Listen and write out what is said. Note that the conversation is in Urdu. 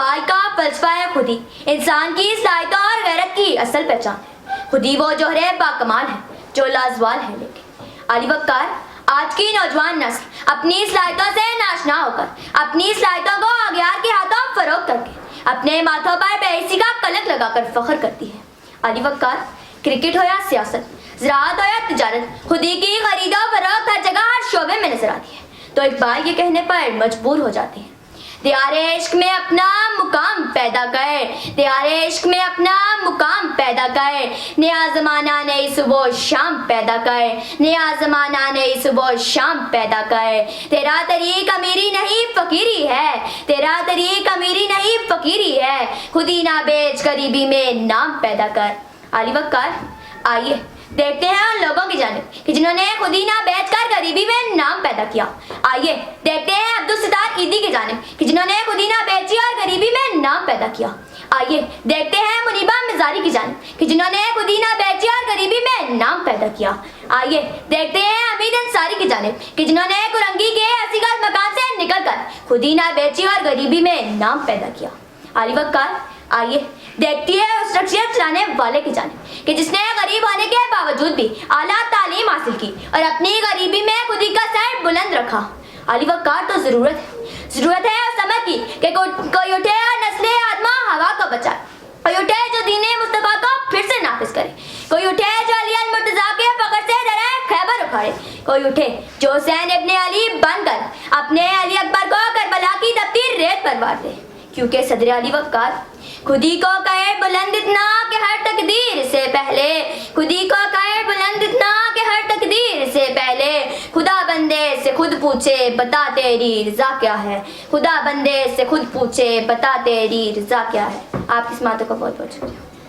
اقبال کا فلسفہ ہے خودی انسان کی صلاحیتوں اور غیرت کی اصل پہچان ہے. خودی وہ جوہر باکمال ہے جو لازوال ہے. لیکن علی وقار آج کی نوجوان نسل اپنی صلاحیتوں سے ناشنا ہو کر اپنی صلاحیتوں کو اغیار کے ہاتھوں فروخت کر کے اپنے ماتھوں پر بے حسی کا کلنک لگا کر فخر کرتی ہے. علی وقار کرکٹ ہو یا سیاست، زراعت ہو یا تجارت، خودی کی خرید و فروخت ہر جگہ ہر شعبے میں نظر آتی ہے. تو اقبال یہ کہنے پر مجبور ہو جاتے ہیں دیار عشق میں اپنا مقام پیدا کر، دیار عشق میں اپنا مقام پیدا کر، نیا زمانہ نئی صبح و شام پیدا کر، نیا زمانہ نئی صبح و شام پیدا کر. تیرا طریق امیری نہیں فقیری ہے، تیرا طریق امیری نہیں فقیری ہے، خودی نہ بیچ غریبی میں نام پیدا کر. علی وقار آئیے دیکھتے ہیں ان لوگوں کی جانب کہ جنہوں نے خودی نہ بیچ کر غریبی میں نام پیدا کیا. آئیے دیکھتے ہیں عبدالستار عیدی کی جانب کہ جنہوں نے خودی نہ بیچی اور غریبی میں نام پیدا کیا. آئیے دیکھتے ہیں منیبہ مزاری کی جانب کہ جنہوں نے خودی نہ بیچی اور غریبی میں نام پیدا کیا. آئیے دیکھتے ہیں حمید انصاری کی جانب کہ جنہوں نے کرنگی کے حسیغت مکان سے نکل کر خودی نہ بیچی اور غریبی میں نام پیدا کیا. علی وقار آئیے دیکھتی ہے اس شخصیت چلانے والے کی جانب کہ جس نے غریب ہونے کے باوجود بھی اعلیٰ تعلیم حاصل کی اور اپنی غریبی میں خودی کا سر بلند رکھا. علی وقار تو ضرورت ہے اس سمجھ کی کہ کوئی اٹھے اور نسل آدمہ ہوا کو بچائے، کوئی اٹھے جو دین مصطفیٰ کو پھر سے نافذ کرے، کوئی اٹھے جو علی المرتضیٰ کے فخر سے درہ خیبر اکھاڑے، کوئی اٹھے جو حسین ابن علی بن کر اپنے علی اکبر کو کربلا کی تپتی ریت پر وار دے. کیونکہ صدر علی وقار خودی کو کہے بلند اتنا کہ ہر تقدیر سے پہلے، خودی کو کہے بلند اتنا کہ ہر تقدیر سے پہلے خدا بندے سے خود پوچھے بتا تیری رضا کیا ہے، خدا بندے سے خود پوچھے بتا تیری رضا کیا ہے. آپ کی سماعتوں کو بہت بہت شکریہ.